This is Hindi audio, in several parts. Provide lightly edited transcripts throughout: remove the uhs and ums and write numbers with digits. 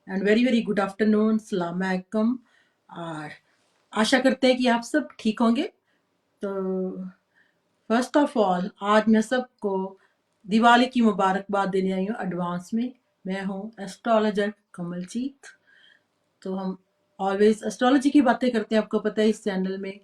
And very very good afternoon, सलाम अलैकुम। और आशा करते हैं कि आप सब ठीक होंगे। तो फर्स्ट ऑफ ऑल आज मैं सबको दिवाली की मुबारकबाद देने आई हूँ एडवांस में। मैं हूँ एस्ट्रोलॉजर कमलजीत। तो हम ऑलवेज एस्ट्रोलॉजी की बातें करते हैं, आपको पता है, इस चैनल में।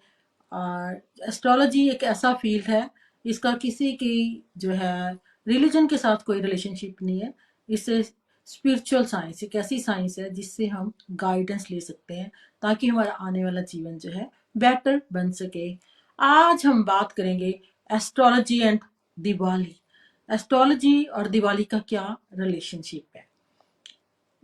और एस्ट्रोलॉजी एक ऐसा फील्ड है, इसका किसी की जो है रिलीजन के साथ कोई रिलेशनशिप नहीं है। इससे स्पिरिचुअल साइंस एक ऐसी साइंस है जिससे हम गाइडेंस ले सकते हैं ताकि हमारा आने वाला जीवन जो है बेटर बन सके। आज हम बात करेंगे एस्ट्रोलॉजी एंड दिवाली। एस्ट्रोलॉजी और दिवाली का क्या रिलेशनशिप है।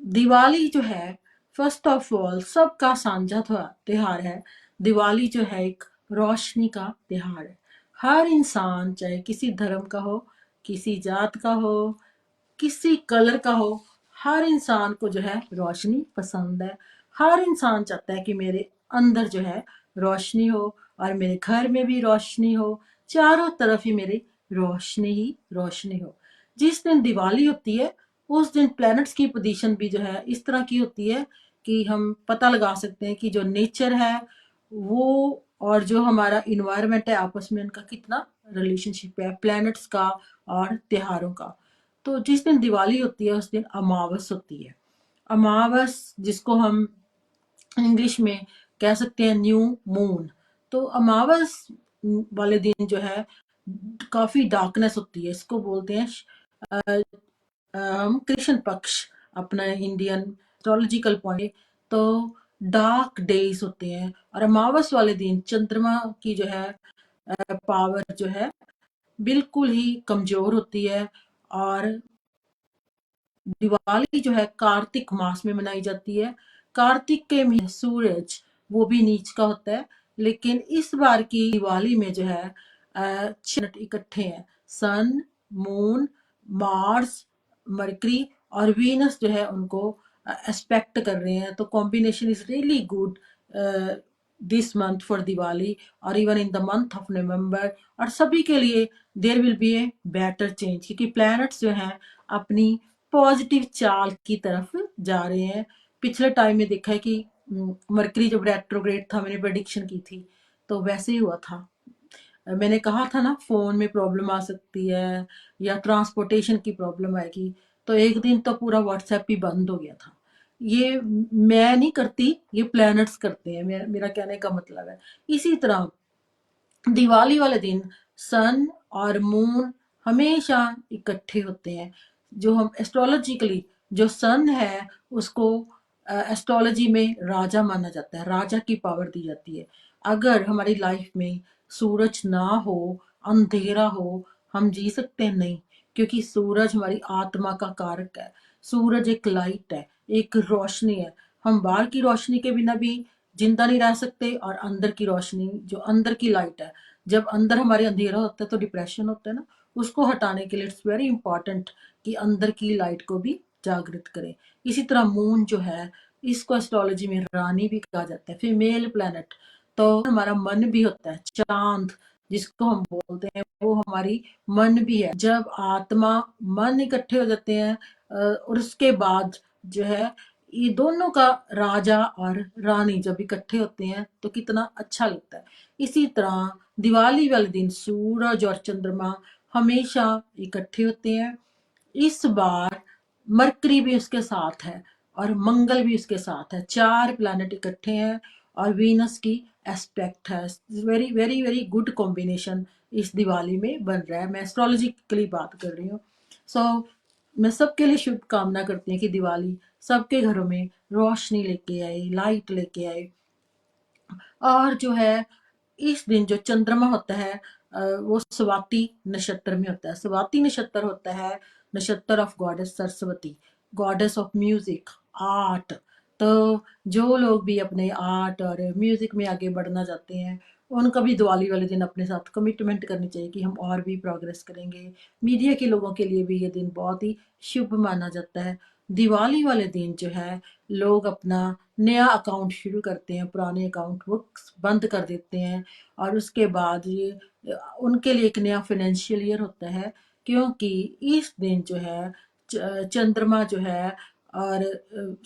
दिवाली जो है फर्स्ट ऑफ ऑल सबका साझा त्योहार है। दिवाली जो है एक रोशनी का त्योहार है। हर इंसान चाहे किसी धर्म का हो, किसी जात का हो, किसी कलर का हो, हर इंसान को जो है रोशनी पसंद है। हर इंसान चाहता है कि मेरे अंदर जो है रोशनी हो और मेरे घर में भी रोशनी हो, चारों तरफ ही मेरे रोशनी ही रोशनी हो। जिस दिन दिवाली होती है उस दिन प्लैनेट्स की पोजीशन भी जो है इस तरह की होती है कि हम पता लगा सकते हैं कि जो नेचर है वो और जो हमारा इन्वायरमेंट है आपस में उनका कितना रिलेशनशिप है, प्लैनेट्स का और त्योहारों का। तो जिस दिन दिवाली होती है उस दिन अमावस होती है। अमावस जिसको हम इंग्लिश में कह सकते हैं न्यू मून। तो अमावस वाले दिन जो है काफी डार्कनेस होती है, इसको बोलते हैं कृष्ण पक्ष। अपना इंडियन एस्ट्रोलॉजिकल पॉइंट तो डार्क डेज होते हैं। और अमावस वाले दिन चंद्रमा की जो है पावर जो है बिल्कुल ही कमजोर होती है। और दिवाली जो है कार्तिक मास में मनाई जाती है। कार्तिक के महीने सूरज वो भी नीच का होता है। लेकिन इस बार की दिवाली में जो है इकट्ठे हैं। सन, मून, मार्स, मरकरी और वीनस जो है उनको एस्पेक्ट कर रहे हैं। तो combination is really good this month for Diwali और even in the month of November. और सभी के लिए there will be a better change क्योंकि प्लैनेट्स जो हैं अपनी पॉजिटिव चाल की तरफ जा रहे हैं। पिछले टाइम में देखा है कि मरकरी जब रेट्रोग्रेड था, मैंने प्रेडिक्शन की थी तो वैसे ही हुआ था। मैंने कहा था ना फोन में प्रॉब्लम आ सकती है या ट्रांसपोर्टेशन की प्रॉब्लम आएगी। तो एक दिन तो पूरा व्हाट्सएप ही बंद हो गया था। ये मैं नहीं करती, ये प्लैनेट्स करते हैं, मेरा कहने का मतलब है। इसी तरह दिवाली वाले दिन सन और मून हमेशा इकट्ठे होते हैं। जो हम एस्ट्रोलॉजिकली जो सन है उसको एस्ट्रोलॉजी में राजा माना जाता है, राजा की पावर दी जाती है। अगर हमारी लाइफ में सूरज ना हो, अंधेरा हो, हम जी सकते हैं नहीं, क्योंकि सूरज हमारी आत्मा का कारक है। सूरज एक लाइट है, एक रोशनी है। हम बाहर की रोशनी के बिना भी जिंदा नहीं रह सकते और अंदर की रोशनी जो अंदर की लाइट है, जब अंदर हमारे अंधेरा होता है तो डिप्रेशन होता है ना, उसको हटाने के लिए इट्स वेरी इंपॉर्टेंट कि अंदर की लाइट को भी जागृत करें। इसी तरह मून जो है इसको एस्ट्रोलॉजी में रानी भी कहा जाता है, फीमेल प्लेनेट। तो हमारा मन भी होता है, चांद जिसको हम बोलते हैं वो हमारी मन भी है। जब आत्मा मन इकट्ठे हो जाते हैं और उसके बाद जो है ये दोनों का राजा और रानी जब इकट्ठे होते हैं तो कितना अच्छा लगता है। इसी तरह दिवाली वाले दिन सूरज और चंद्रमा हमेशा इकट्ठे होते हैं। इस बार मरकरी भी उसके साथ है और मंगल भी उसके साथ है, चार प्लैनेट इकट्ठे हैं और वीनस की एस्पेक्ट है। Very very very good combination इस दिवाली में बन रहा है। मैं एस्ट्रोलॉजिकली बात कर रही हूँ। सो मैं सबके लिए शुभकामना करती हूँ कि दिवाली सबके घरों में रोशनी लेके आए, लाइट लेके आए। और जो है इस दिन जो चंद्रमा होता है वो स्वाति नक्षत्र में होता है। स्वाति नक्षत्र होता है नक्षत्र of goddess Saraswati, goddess of music, art. तो जो लोग भी अपने आर्ट और म्यूजिक में आगे बढ़ना चाहते हैं उनका भी दिवाली वाले दिन अपने साथ कमिटमेंट करनी चाहिए कि हम और भी प्रोग्रेस करेंगे। मीडिया के लोगों के लिए भी ये दिन बहुत ही शुभ माना जाता है। दिवाली वाले दिन जो है लोग अपना नया अकाउंट शुरू करते हैं, पुराने अकाउंट वो बंद कर देते हैं। और उसके बाद ये उनके लिए एक नया फाइनेंशियल ईयर होता है क्योंकि इस दिन जो है चंद्रमा जो है और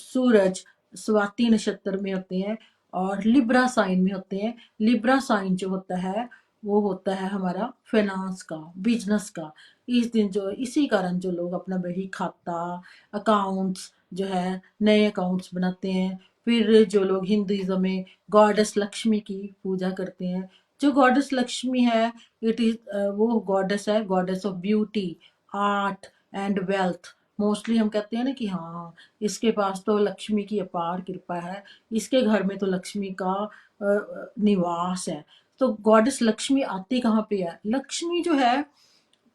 सूरज स्वाति नक्षत्र में होते हैं और लिब्रा साइन में होते हैं। लिब्रा साइन जो होता है वो होता है हमारा फाइनेंस का, बिजनेस का। इस दिन जो इसी कारण जो लोग अपना बही खाता, अकाउंट्स जो है नए अकाउंट्स बनाते हैं। फिर जो लोग हिंदुइज्म में गॉडेस लक्ष्मी की पूजा करते हैं, जो गॉडेस लक्ष्मी है इट इज वो गॉडेस है, goddess of beauty, art and wealth. Mostly हम कहते हैं ना कि हाँ इसके पास तो लक्ष्मी की अपार कृपा है, इसके घर में तो लक्ष्मी का निवास है। तो गॉडेस लक्ष्मी आती कहाँ पे है? लक्ष्मी जो है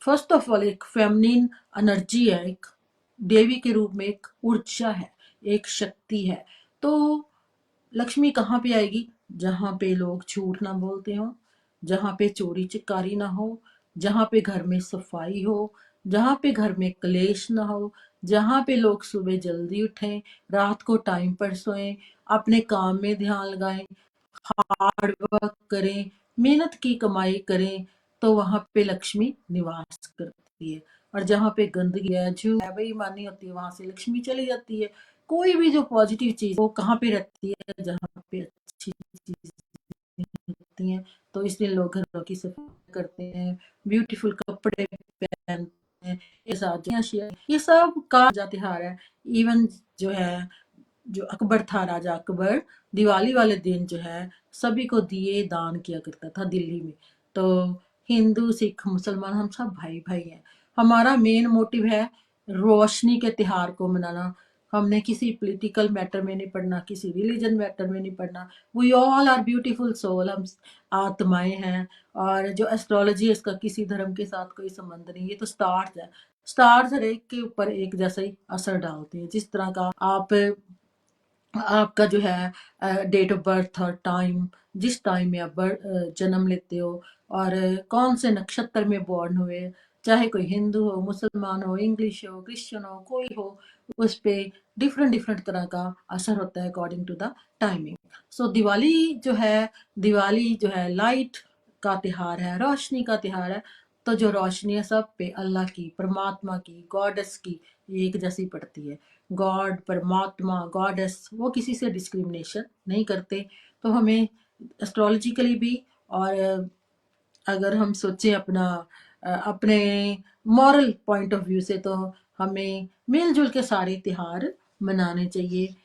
फर्स्ट ऑफ ऑल एक फेमनिन एनर्जी है, एक देवी के रूप में एक ऊर्जा है, एक शक्ति है। तो लक्ष्मी कहाँ पे आएगी? जहाँ पे लोग झूठ ना बोलते हो, जहाँ पे चोरी चिकारी ना हो, जहाँ पे घर में सफाई हो, जहाँ पे घर में क्लेश ना हो, जहाँ पे लोग सुबह जल्दी उठें, रात को टाइम पर सोएं, अपने काम में ध्यान लगाएं, हार्ड वर्क करें, मेहनत की कमाई करें, तो वहां पे लक्ष्मी निवास करती है। और जहाँ पे गंदगी है, झूठ है, बेईमानी होती है, वहां से लक्ष्मी चली जाती है। कोई भी जो पॉजिटिव चीज वो कहाँ पे रहती है? जहाँ पे अच्छी चीज होती हैं। तो इस दिन लोग घरों की सफाई करते हैं, ब्यूटीफुल कपड़े पहनते हैं, ये सब का त्योहार है। इवन जो है जो अकबर था, राजा अकबर, दिवाली वाले दिन जो है सभी को दिए दान किया करता था दिल्ली में। तो हिंदू सिख मुसलमान हम सब भाई भाई हैं। हमारा मेन मोटिव है रोशनी के त्योहार को मनाना। हमने किसी पॉलिटिकल मैटर में नहीं पढ़ना, किसी रिलीजन मैटर में नहीं पढ़ना। We all are beautiful soul, हम आत्माएं हैं। और जो एस्ट्रोलॉजी है इसका किसी धर्म के साथ कोई संबंध नहीं, ये तो स्टार्स है। स्टार्स हर एक के ऊपर एक जैसा ही असर डालते हैं। जिस तरह का आपका जो है डेट ऑफ बर्थ और टाइम, जिस टाइम में आप जन्म लेते हो और कौन से नक्षत्र में बॉर्न हुए, चाहे कोई हिंदू हो, मुसलमान हो, इंग्लिश हो, क्रिश्चियन हो, कोई हो, उस पे डिफरेंट डिफरेंट तरह का असर होता है अकॉर्डिंग टू द टाइमिंग। सो दिवाली जो है, दिवाली जो है लाइट का त्योहार है, रोशनी का त्योहार है। तो जो रोशनी है सब पे अल्लाह की, परमात्मा की, गॉडेस की एक जैसी पड़ती है। गॉड, परमात्मा, गॉडेस वो किसी से डिस्क्रिमिनेशन नहीं करते। तो हमें एस्ट्रोलॉजिकली भी और अगर हम सोचें अपने मॉरल पॉइंट ऑफ व्यू से, तो हमें मिलजुल के सारे त्योहार मनाने चाहिए।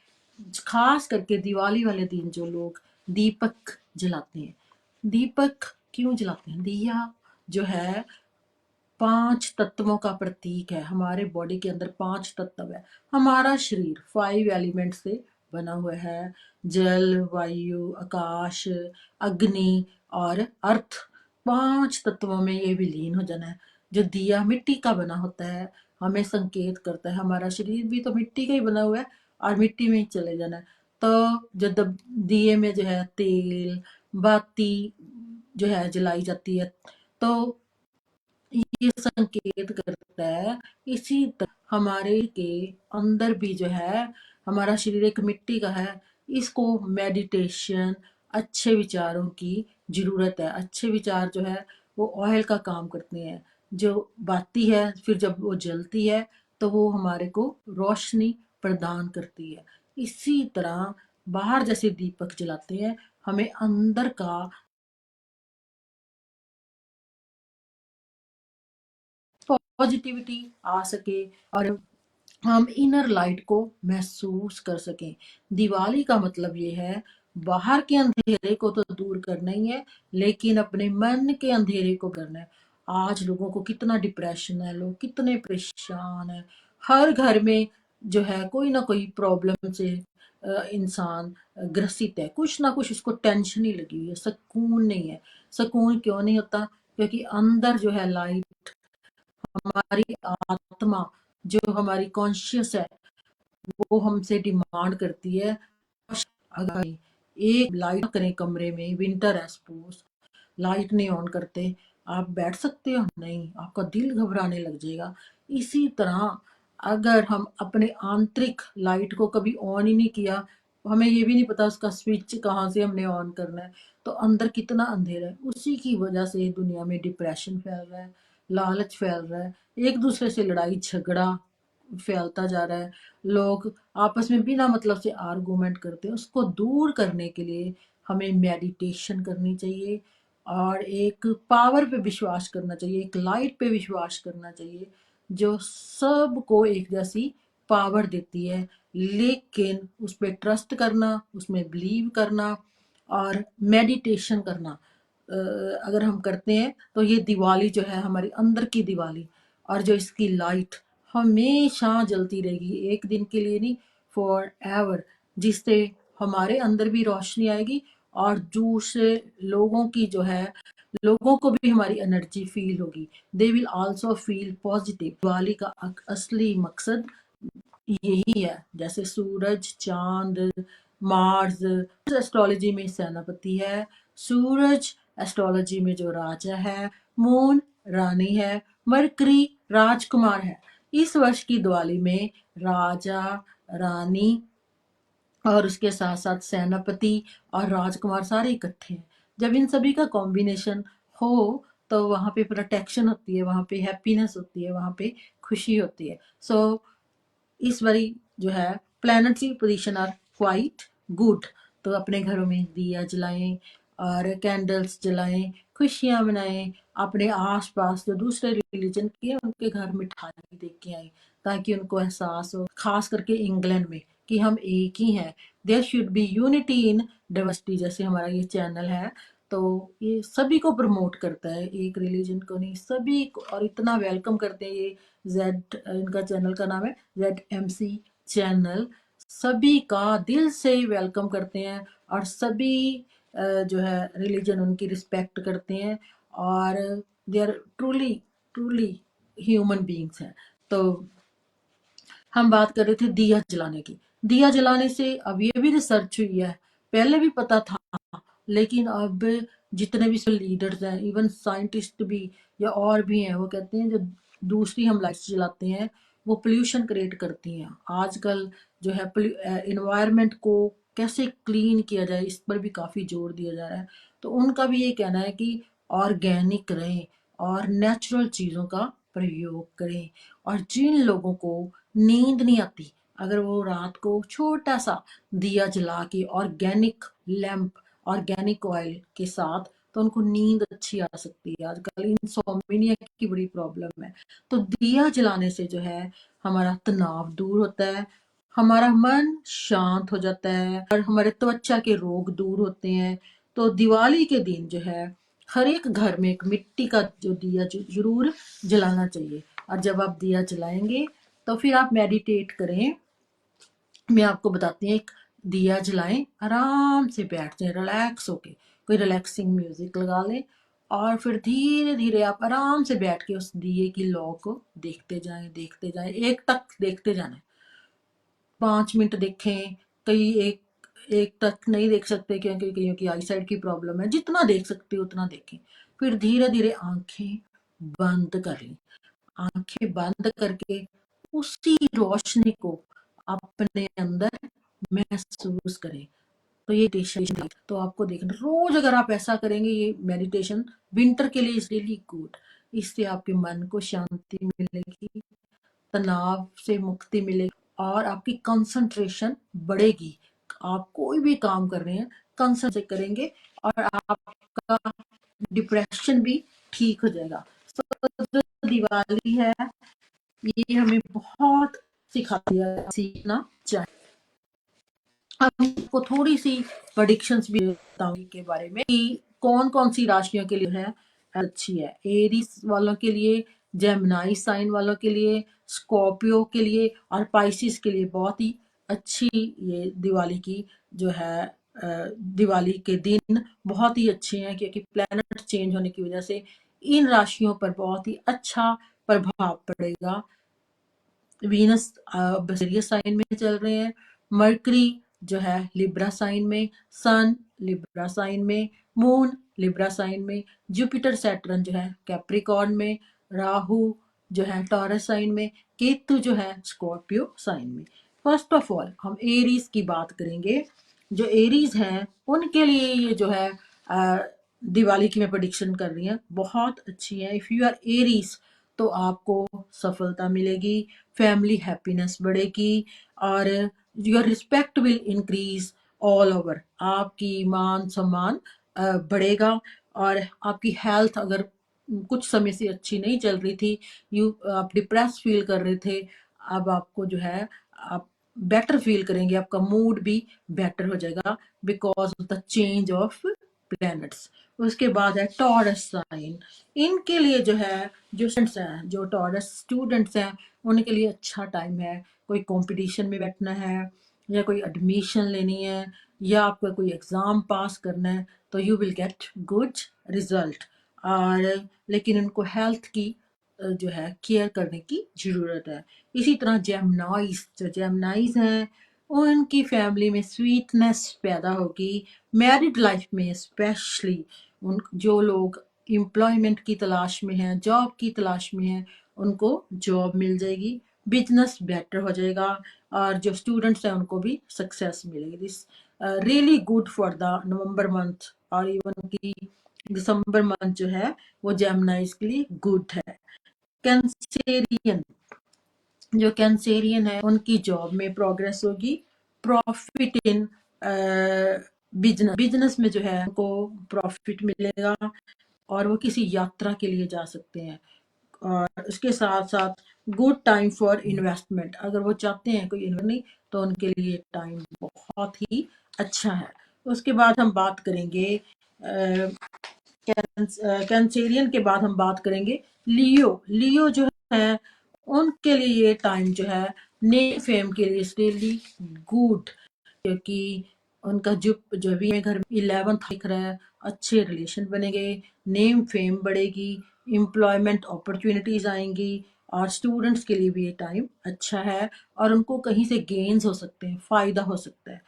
खास करके दिवाली वाले दिन जो लोग दीपक जलाते हैं। दीपक क्यों जलाते हैं? दिया जो है 5 तत्वों का प्रतीक है। हमारे बॉडी के अंदर 5 तत्व है। हमारा शरीर 5 एलिमेंट से बना हुआ है। जल, वायु, आकाश, अग्नि और अर्थ। 5 तत्वों में ये विलीन हो जाना है। जो दिया मिट्टी का बना होता है, हमें संकेत करता है हमारा शरीर भी तो मिट्टी का ही बना हुआ है और मिट्टी में ही चले जाना है। तो जो दिए में जो है तेल, बाती जो है जलाई जाती है, तो ये संकेत करता है। इसी तरह हमारे के अंदर भी जो है हमारा शरीर एक मिट्टी का है। इसको मेडिटेशन, अच्छे विचारों की जरूरत है। अच्छे विचार जो है वो ऑयल का काम करते हैं। जो बाती है फिर जब वो जलती है तो वो हमारे को रोशनी प्रदान करती है। इसी तरह बाहर जैसे दीपक जलाते हैं, हमें अंदर का पॉजिटिविटी आ सके और हम इनर लाइट को महसूस कर सकें। दिवाली का मतलब ये है बाहर के अंधेरे को तो दूर करना ही है, लेकिन अपने मन के अंधेरे को करना है। आज लोगों को कितना डिप्रेशन है, लोग कितने परेशान हैं। हर घर में जो है कोई ना कोई प्रॉब्लम से इंसान ग्रसित है। कुछ ना कुछ उसको टेंशन ही लगी हुई है, सुकून नहीं है। सुकून क्यों नहीं होता? क्योंकि अंदर जो है लाइट, हमारी आत्मा, जो हमारी कॉन्शियस है, वो हमसे डिमांड करती है। अगर एक लाइट करें कमरे में, विंटर है सपोज, लाइट नहीं ऑन करते, आप बैठ सकते हो? नहीं, आपका दिल घबराने लग जाएगा। इसी तरह अगर हम अपने आंतरिक लाइट को कभी ऑन ही नहीं किया, हमें ये भी नहीं पता उसका स्विच कहाँ से हमने ऑन करना है, तो अंदर कितना अंधेरा है। उसी की वजह से दुनिया में डिप्रेशन फैल रहा है, लालच फैल रहा है, एक दूसरे से लड़ाई झगड़ा फैलता जा रहा है, लोग आपस में बिना मतलब से आर्गूमेंट करते हैं, उसको दूर करने के लिए हमें मेडिटेशन करनी चाहिए और एक पावर पे विश्वास करना चाहिए, एक लाइट पे विश्वास करना चाहिए जो सबको एक जैसी पावर देती है। लेकिन उस पर ट्रस्ट करना, उसमें बिलीव करना और मेडिटेशन करना अगर हम करते हैं तो ये दिवाली जो है हमारी अंदर की दिवाली, और जो इसकी लाइट हमेशा जलती रहेगी, एक दिन के लिए नहीं, फॉर एवर, जिससे हमारे अंदर भी रोशनी आएगी और दूसरे लोगों की जो है, लोगों को भी हमारी एनर्जी फील होगी, they will also feel positive. Diwali का असली मकसद यही है। जैसे सूरज, चांद, मार्स एस्ट्रोलॉजी में सेनापति है, सूरज एस्ट्रोलॉजी में जो राजा है, मून रानी है, मरकरी राजकुमार है। इस वर्ष की दिवाली में राजा, रानी और उसके साथ साथ सेनापति और राजकुमार सारे इकट्ठे हैं। जब इन सभी का कॉम्बिनेशन हो तो वहाँ पे प्रोटेक्शन होती है, वहाँ पे हैप्पीनेस होती है, वहाँ पे खुशी होती है। सो इस बारी जो है प्लैनेट्स की पोजीशन आर क्वाइट गुड, तो अपने घरों में दिया जलाएं और कैंडल्स जलाएं, खुशियां मनाएं, अपने आसपास जो दूसरे रिलीजन के हैं उनके घर मिठाई दे के आए ताकि उनको एहसास हो, खास करके इंग्लैंड में, कि हम एक ही हैं। There should be unity in diversity, जैसे हमारा ये चैनल है तो ये सभी को प्रमोट करता है, एक रिलीजन को नहीं, सभी को, और इतना वेलकम करते हैं। ये जेड, इनका चैनल का नाम है ZMC चैनल, सभी का दिल से वेलकम करते हैं और सभी जो है रिलीजन उनकी रिस्पेक्ट करते हैं और they are truly truly human beings हैं। तो हम बात कर रहे थे दिया जलाने की। दिया जलाने से अब ये भी रिसर्च हुई है, पहले भी पता था, लेकिन अब जितने भी लीडर्स हैं, इवन साइंटिस्ट भी या और भी हैं, वो कहते हैं जो दूसरी हम लाइट्स जलाते हैं वो पोल्यूशन क्रिएट करती हैं। आजकल जो है इन्वायरमेंट को कैसे क्लीन किया जाए इस पर भी काफ़ी जोर दिया जा रहा है। तो उनका भी ये कहना है कि ऑर्गेनिक रहें और नेचुरल चीज़ों का प्रयोग करें। और जिन लोगों को नींद नहीं आती, अगर वो रात को छोटा सा दिया जला के ऑर्गेनिक लैंप, ऑर्गेनिक ऑयल के साथ, तो उनको नींद अच्छी आ सकती है। आजकल इंसोम्निया की बड़ी प्रॉब्लम है, तो दिया जलाने से जो है हमारा तनाव दूर होता है, हमारा मन शांत हो जाता है और हमारे त्वचा के रोग दूर होते हैं। तो दिवाली के दिन जो है हर एक घर में एक मिट्टी का जो दिया जरूर जलाना चाहिए। और जब आप दिया जलाएंगे तो फिर आप मेडिटेट करें। मैं आपको बताती हूँ, एक दिया जलाएं, आराम से बैठ जाए रिलैक्स होके, कोई रिलैक्सिंग म्यूजिक लगा लें और फिर धीरे धीरे आप आराम से बैठ के उस दिए की लौ को देखते जाएं, एक तक देखते जाना है। 5 मिनट देखें, कई एक एक तक नहीं देख सकते क्योंकि कईयों की आई साइड की प्रॉब्लम है, जितना देख सकते हो उतना देखें। फिर धीरे धीरे आंखें बंद कर लें, आंखें बंद करके उसी रोशनी को अपने अंदर महसूस करें। तो ये मेडिटेशन, तो आपको देखना रोज अगर आप ऐसा करेंगे, ये मेडिटेशन विंटर के लिए इज रियली गुड। इससे आपके मन को शांति मिलेगी, तनाव से मुक्ति मिलेगी और आपकी कंसंट्रेशन बढ़ेगी। आप कोई भी काम कर रहे हैं कंसंट्रेट से करेंगे और आपका डिप्रेशन भी ठीक हो जाएगा। तो जो दिवाली है ये हमें बहुत सिखाती है, सीखना चाहिए। अब आपको थोड़ी सी प्रेडिक्शंस भी बताऊंगी के बारे में कि कौन कौन सी राशियों के लिए है अच्छी है। एरीज वालों के लिए, जेमिनाई साइन वालों के लिए, स्कॉर्पियो के लिए और पाइसिस के लिए बहुत ही अच्छी ये दिवाली की जो है दिवाली के दिन बहुत ही अच्छे हैं, क्योंकि प्लैनेट चेंज होने की वजह से इन राशियों पर बहुत ही अच्छा प्रभाव पड़ेगा। वीनस बसेरियस साइन में चल रहे हैं, मरकरी जो है लिब्रा साइन में, सन लिब्रा साइन में, मून लिब्रा साइन में, जुपिटर सैटर्न जो है कैप्रिकॉर्न में, राहु जो है टॉरस साइन में, केतु जो है स्कॉर्पियो साइन में। फर्स्ट ऑफ ऑल हम एरीज की बात करेंगे। जो एरीज हैं उनके लिए ये जो है दिवाली की मैं प्रेडिक्शन कर रही हूँ बहुत अच्छी है। इफ यू आर एरीज तो आपको सफलता मिलेगी, फैमिली हैप्पीनेस बढ़ेगी और your respect will increase all over. आपकी मान सम्मान बढ़ेगा और आपकी हेल्थ अगर कुछ समय से अच्छी नहीं चल रही थी, आप डिप्रेस फील कर रहे थे, अब आपको जो है आप बेटर फील करेंगे, आपका मूड भी बेटर हो जाएगा because of the change of planets. उसके बाद है टॉरस साइन। इनके लिए जो है, जो स्टूडेंट्स हैं, जो टॉरस स्टूडेंट्स हैं, उनके लिए अच्छा टाइम है। कोई कंपटीशन में बैठना है या कोई एडमिशन लेनी है या आपको कोई एग्ज़ाम पास करना है तो you will get good result. और लेकिन उनको हेल्थ की जो है केयर करने की ज़रूरत है। इसी तरह जेमनाइज, जो जेमनाइज हैं, उनकी फैमिली में स्वीटनेस पैदा होगी। मैरिड लाइफ में स्पेशली उन जो लोग एम्प्लॉयमेंट की तलाश में हैं, जॉब की तलाश में हैं, उनको जॉब मिल जाएगी, बिजनेस बेटर हो जाएगा और जो स्टूडेंट्स हैं उनको भी सक्सेस मिलेगी। This really good for the November month और इवन की दिसंबर मंथ जो है वो जेमनाइज के लिए गुड है। कैंसेरियन, जो कैंसेरियन है उनकी जॉब में प्रोग्रेस होगी, प्रॉफिट इन बिजनेस, बिजनेस में जो है उनको प्रॉफिट मिलेगा और वो किसी यात्रा के लिए जा सकते हैं। और उसके साथ साथ गुड टाइम फॉर इन्वेस्टमेंट, अगर वो चाहते हैं कोई इन्वेस्टमेंट तो उनके लिए टाइम बहुत ही अच्छा है। उसके बाद हम बात करेंगे कैंसेरियन के बाद हम बात करेंगे लियो। लियो जो है उनके लिए ये टाइम जो है नेम फेम के लिए रियली गुड, क्योंकि उनका जो भी घर 11th दिख रहा है, अच्छे रिलेशन बनेंगे, नेम फेम बढ़ेगी, एम्प्लॉयमेंट अपॉर्चुनिटीज आएंगी और स्टूडेंट्स के लिए भी ये टाइम अच्छा है और उनको कहीं से गेन्स हो सकते हैं, फायदा हो सकता है।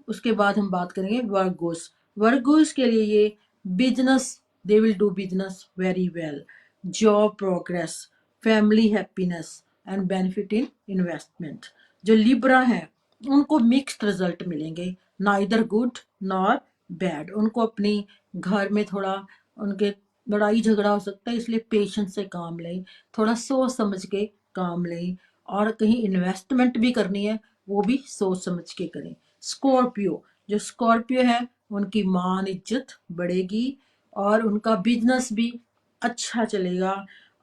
उसके बाद हम बात करेंगे वर्गोस। वर्गोस के लिए ये business, they will do business very well, job progress, family happiness and benefit in investment. जो लिब्रा है उनको मिक्स्ड रिजल्ट मिलेंगे, नाइदर गुड नॉर बैड। उनको अपनी घर में थोड़ा उनके लड़ाई झगड़ा हो सकता है, इसलिए पेशेंस से काम लें, थोड़ा सोच समझ के काम लें और कहीं इन्वेस्टमेंट भी करनी है वो भी सोच समझ के करें। स्कॉर्पियो, जो स्कॉर्पियो है उनकी मान इज्जत बढ़ेगी और उनका बिजनेस भी अच्छा चलेगा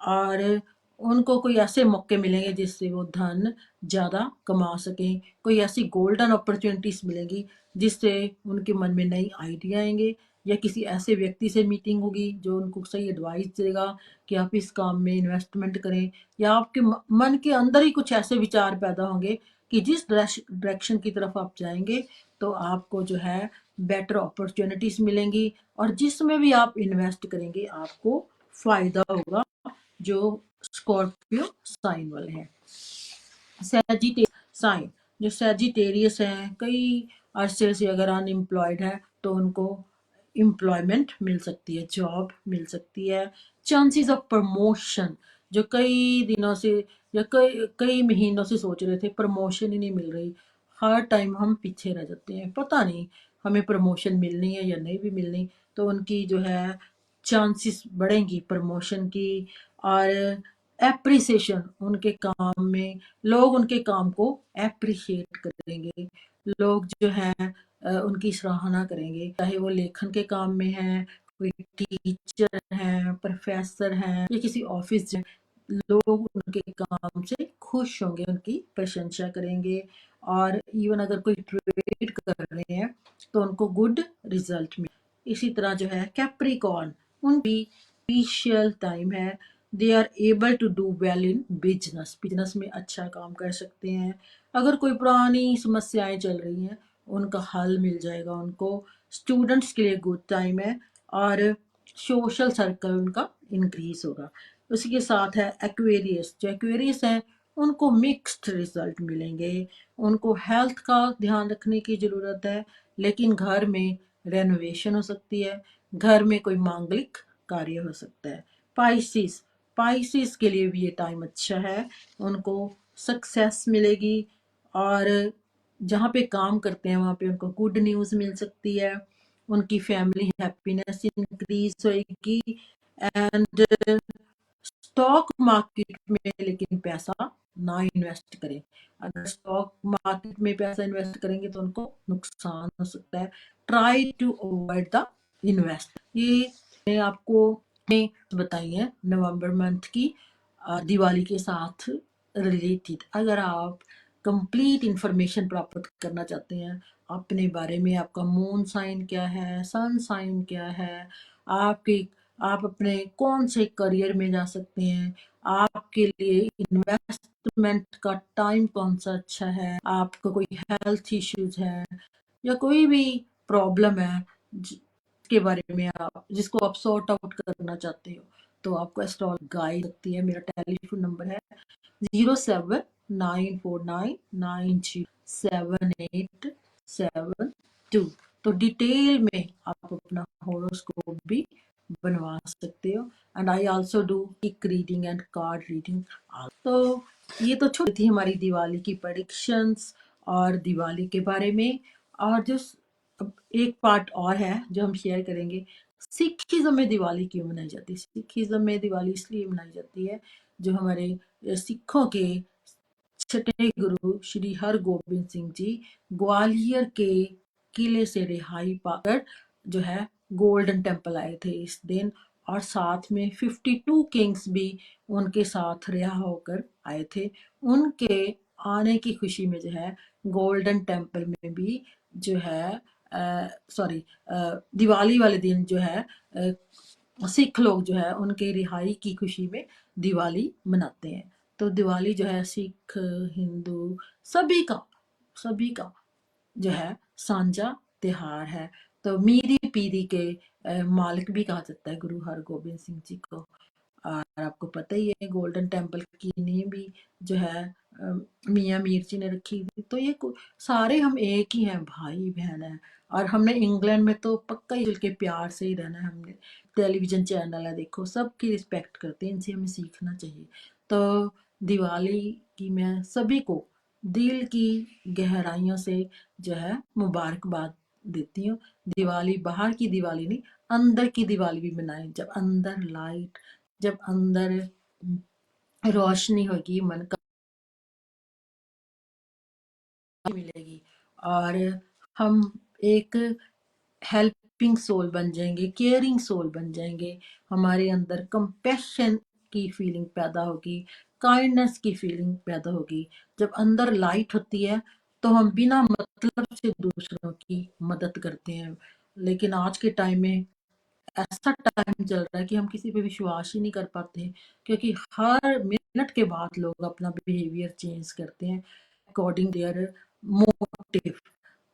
और उनको कोई ऐसे मौके मिलेंगे जिससे वो धन ज़्यादा कमा सकें, कोई ऐसी गोल्डन अपॉर्चुनिटीज मिलेंगी जिससे उनके मन में नई आइडिया आएंगे या किसी ऐसे व्यक्ति से मीटिंग होगी जो उनको सही एडवाइस देगा कि आप इस काम में इन्वेस्टमेंट करें, या आपके मन के अंदर ही कुछ ऐसे विचार पैदा होंगे कि जिस डायरेक्शन की तरफ आप जाएंगे तो आपको जो है बेटर अपॉर्चुनिटीज मिलेंगी और जिसमें भी आप इन्वेस्ट करेंगे आपको फायदा होगा। जो स्कॉर्पियो साइन वाले हैं। सैजिटेरियस साइन, जो सैजिटेरियस हैं, कई अरसे से अगर अनएम्प्लॉयड है तो उनको एम्प्लॉयमेंट मिल सकती है, जॉब मिल सकती है। चांसेस ऑफ प्रमोशन, जो कई दिनों से या कई कई महीनों से सोच रहे थे प्रमोशन ही नहीं मिल रही, हर टाइम हम पीछे रह जाते हैं, पता नहीं हमें प्रमोशन मिलनी है या नहीं भी मिलनी, तो उनकी जो है चांसेस बढ़ेंगी प्रमोशन की। और एप्रिसिएशन, उनके काम में लोग उनके काम को एप्रिशिएट करेंगे, लोग जो है उनकी सराहना करेंगे, चाहे वो लेखन के काम में है, कोई टीचर है, प्रोफेसर है या किसी ऑफिस में, लोग उनके काम से खुश होंगे, उनकी प्रशंसा करेंगे। और इवन अगर कोई ट्रेड कर रहे हैं तो उनको गुड रिजल्ट में। इसी तरह जो है कैप्रिकॉर्न, उनकी स्पेशल टाइम है, they are able to do well in business, business में अच्छा काम कर सकते हैं। अगर कोई पुरानी समस्याएं चल रही हैं उनका हल मिल जाएगा उनको। स्टूडेंट्स के लिए गुड टाइम है और सोशल सर्कल उनका इंक्रीज होगा। उसी के साथ है एक्वेरियस, जो एक्वेरियस हैं उनको मिक्स्ड रिजल्ट मिलेंगे, उनको हेल्थ का ध्यान रखने की ज़रूरत है, लेकिन घर में रेनोवेशन हो सकती है, घर में कोई मांगलिक कार्य हो सकता है। पाइसिस, पाइसिस के लिए भी ये टाइम अच्छा है, उनको सक्सेस मिलेगी और जहाँ पे काम करते हैं वहाँ पे उनको गुड न्यूज़ मिल सकती है, उनकी फैमिली हैप्पीनेस इंक्रीज होएगी एंड स्टॉक मार्केट में लेकिन पैसा ना इन्वेस्ट करें। अगर स्टॉक मार्केट में पैसा इन्वेस्ट करेंगे तो उनको नुकसान हो सकता है। Try to avoid the invest. ये मैं आपको ने बताई है नवंबर मंथ की दिवाली के साथ रिलेटेड। अगर आप कंप्लीट इंफॉर्मेशन प्राप्त करना चाहते हैं अपने बारे में, आपका मून साइन क्या है, सन साइन क्या है, आपके आप अपने कौन से करियर में जा सकते हैं, आपके लिए इन्वेस्टमेंट का टाइम कौन सा अच्छा है, आपका कोई हेल्थ इश्यूज है या कोई भी प्रॉब्लम है के बारे में आप जिसको आप सॉर्ट आउट करना चाहते हो, तो आपको एस्ट्रोलॉजी गाइड सकती है। मेरा टेलीफोन नंबर है 0794990782। तो डिटेल में आप अपना होरोस्कोप भी बनवा सकते हो। And I also do kick reading and card reading. तो ये तो छोटी थी हमारी दिवाली की प्रेडिक्शंस और दिवाली के बारे में। और जो अब एक पार्ट और है जो हम शेयर करेंगे, सिखिज्म में दिवाली क्यों मनाई जाती है। सिखिज्म में दिवाली इसलिए मनाई जाती है, जो हमारे सिखों के छठे गुरु श्री हरगोबिंद सिंह जी ग्वालियर के किले से रिहाई पाकर जो है गोल्डन टेम्पल आए थे इस दिन। और साथ में 52 किंग्स भी उनके साथ रिहा होकर आए थे। उनके आने की खुशी में जो है गोल्डन टेम्पल में भी जो है सॉरी दिवाली वाले दिन जो है सिख लोग जो है उनके रिहाई की खुशी में दिवाली मनाते हैं। तो दिवाली जो है सिख हिंदू सभी का जो है साझा त्योहार है। तो मीरी पीरी के मालिक भी कहा जाता है गुरु हरगोबिंद सिंह जी को। और आपको पता ही है गोल्डन टेम्पल की नींव भी जो है मियाँ मीर जी ने रखी थी। तो ये सारे हम एक ही हैं, भाई बहन हैं। और हमने इंग्लैंड में तो पक्का ही के प्यार से ही रहना है। हमने टेलीविजन चैनल है, देखो सबकी रिस्पेक्ट करते हैं, इनसे हमें सीखना चाहिए। तो दिवाली की मैं सभी को दिल की गहराइयों से जो है मुबारकबाद देती हूँ। दिवाली बाहर की दिवाली नहीं, अंदर की दिवाली भी मनाएं। जब अंदर लाइट, जब अंदर रोशनी होगी, मन का मिलेगी और हम एक हेल्पिंग सोल बन जाएंगे, केयरिंग सोल बन जाएंगे। हमारे अंदर कंपैशन की फीलिंग पैदा होगी, काइंडनेस की फीलिंग पैदा होगी। जब अंदर लाइट होती है तो हम बिना मतलब से दूसरों की मदद करते हैं। लेकिन आज के टाइम में ऐसा टाइम चल रहा है कि हम किसी पे विश्वास ही नहीं कर पाते, क्योंकि हर मिनट के बाद लोग अपना बिहेवियर चेंज करते हैं अकॉर्डिंग देयर मोटिव।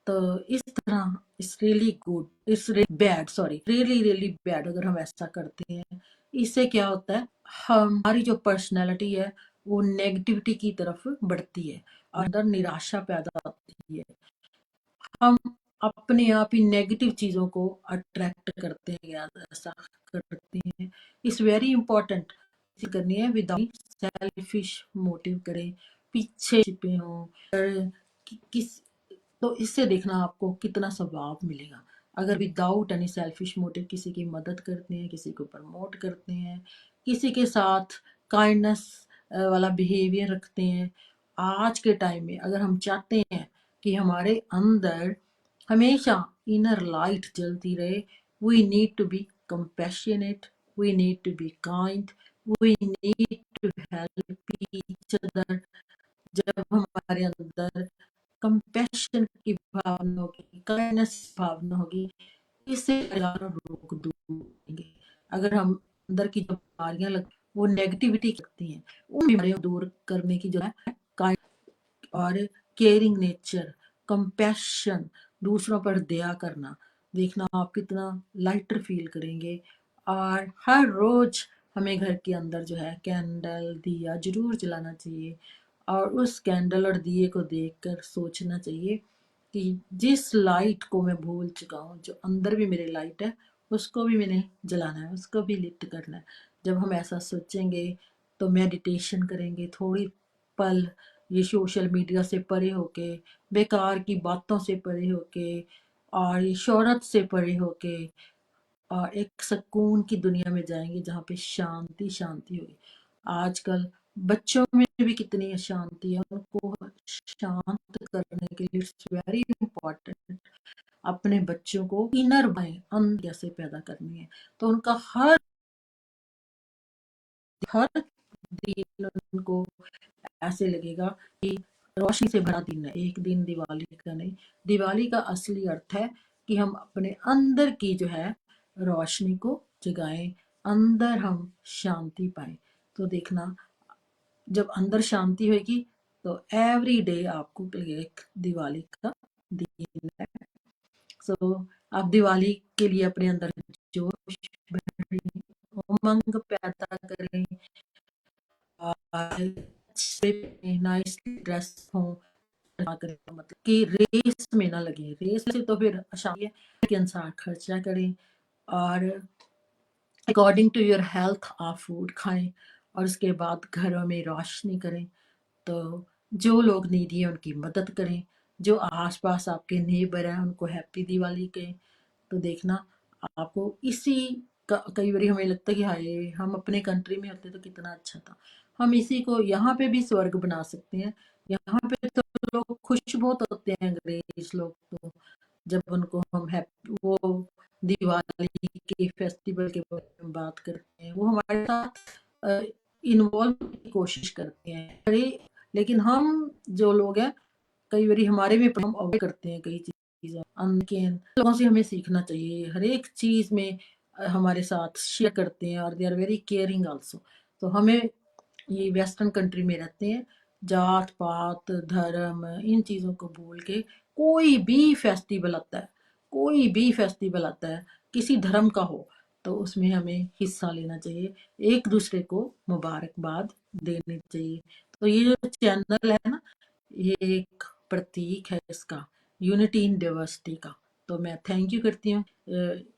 तो इस तरह it's really good, it's bad, sorry really really bad अगर हम ऐसा करते हैं। इससे क्या होता है, हमारी जो पर्सनैलिटी है वो नेगेटिविटी की तरफ बढ़ती है और अंदर निराशा पैदा होती है। हम अपने आप ही नेगेटिव चीजों को अट्रैक्ट करते हैं या ऐसा करते हैं। इट्स वेरी इंपॉर्टेंट करनी है विदाउट सेल्फिश मोटिव करें, पीछे छिपे हों और किस तो इससे देखना आपको कितना स्वभाव मिलेगा। अगर विदाउट एनी सेल्फिश मोटिव किसी की मदद करते हैं, किसी को प्रमोट करते हैं, किसी के साथ काइंडनेस वाला बिहेवियर रखते हैं। आज के टाइम में अगर हम चाहते हैं कि हमारे अंदर हमेशा इनर लाइट जलती रहे, we need to be compassionate, we need to be kind, we need to help each other. जब हमारे अंदर कंपैशन की भावना होगी, काइंडनेस भावना होगी, इससे हजारों रोग दूर होंगे। अगर हम अंदर की जो बीमारियां लग वो नेगेटिविटी करती हैं, उन बीमारियों को दूर करने की जो है और केयरिंग नेचर, कंपैशन, दूसरों पर दया करना, देखना आप कितना लाइटर फील करेंगे। और हर रोज हमें घर के अंदर जो है कैंडल दिया जरूर जलाना चाहिए और उस कैंडल और दिए को देखकर सोचना चाहिए कि जिस लाइट को मैं भूल चुका हूँ, जो अंदर भी मेरे लाइट है, उसको भी मैंने जलाना है, उसको भी लिट करना है। जब हम ऐसा सोचेंगे तो मेडिटेशन करेंगे थोड़ी पल, ये सोशल मीडिया से परे होके, बेकार की बातों से परे होके और ये शोहरत से परे होके और एक सुकून की दुनिया में जाएंगे जहाँ पे शांति शांति होगी। आजकल बच्चों में भी कितनी अशांति है, उनको शांत करने के लिए इट्स वेरी इंपॉर्टेंट अपने बच्चों को इनर भाई अंदर कैसे पैदा करनी है। तो उनका हर हर दिन उनको ऐसे लगेगा कि रोशनी से भरा दिन है, एक दिन दिवाली का नहीं। दिवाली का असली अर्थ है कि हम अपने अंदर की जो है रोशनी को जगाएं, अंदर हम शांति पाए। तो देखना जब अंदर शांति होगी तो एवरी डे आपको लगेगा एक दिवाली का दिन है। सो आप दिवाली के लिए अपने अंदर जोश भरें, उमंग पैदा करें, नाइस ड्रेस हो, ना करें मतलब कि रेस में ना लगे। रेस से तो फिर अशांति है कि इंसान खर्चा करें और अकॉर्डिंग टू योर हेल्थ आप फूड खाएं और उसके बाद घरों में रोशनी करें। तो जो लोग नीडी है उनकी मदद करें, जो आसपास आपके नेबर हैं उनको हैप्पी दिवाली कहें। तो देखना आपको इसी का कई बार हमें लगता है कि हाय हम अपने कंट्री में होते तो कितना अच्छा था। हम इसी को यहाँ पे भी स्वर्ग बना सकते हैं। यहाँ पे तो लोग खुश बहुत होते हैं अंग्रेज लोग, तो जब उनको हम वो दिवाली के फेस्टिवल के बारे में बात करते हैं वो हमारे साथ इन्वॉल्व की कोशिश करते हैं। अरे लेकिन हम जो लोग हैं कई बार हमारे भी हम अवॉइड करते हैं कई चीजें। अनकेन लोगों से हमें सीखना चाहिए, हर एक चीज में हमारे साथ शेयर करते हैं और they are very caring also. तो हमें ये वेस्टर्न कंट्री में रहते हैं, जात पात धर्म इन चीज़ों को भूल के कोई भी फेस्टिवल आता है, कोई भी फेस्टिवल आता है किसी धर्म का हो तो उसमें हमें हिस्सा लेना चाहिए, एक दूसरे को मुबारकबाद देनी चाहिए। तो ये जो चैनल है ना, ये एक प्रतीक है इसका, यूनिटी इन डाइवर्सिटी का। तो मैं थैंक यू करती हूँ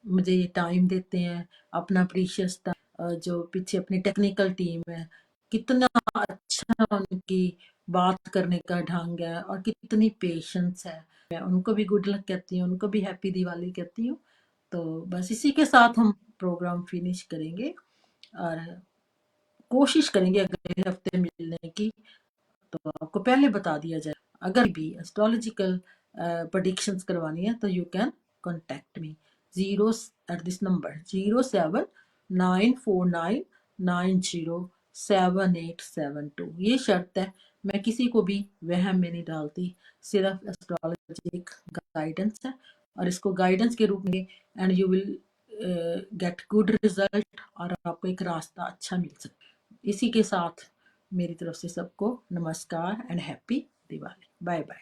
मुझे ये टाइम देते हैं, अपना प्रीशियस जो पीछे अपनी टेक्निकल टीम है, कितना अच्छा उनकी बात करने का ढंग है और कितनी पेशेंस है। मैं उनको भी गुड लक कहती हूँ, उनको भी हैप्पी दिवाली कहती हूँ। तो बस इसी के साथ हम प्रोग्राम फिनिश करेंगे और कोशिश करेंगे अगले हफ्ते मिलने की। तो आपको पहले बता दिया जाए अगर भी एस्ट्रोलॉजिकल प्रेडिक्शंस करवानी है तो you can contact me zero at this number 07949907 ये शर्त है, मैं किसी को भी वहम में नहीं डालती, सिर्फ एस्ट्रोलॉजी एक गाइडेंस है और इसको गाइडेंस के रूप में and you will get good result और आपको एक रास्ता अच्छा मिल सकता है। इसी के साथ मेरी तरफ से सबको नमस्कार and happy Diwali, bye bye.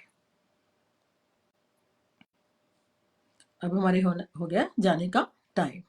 अब हमारे हो गया जाने का टाइम।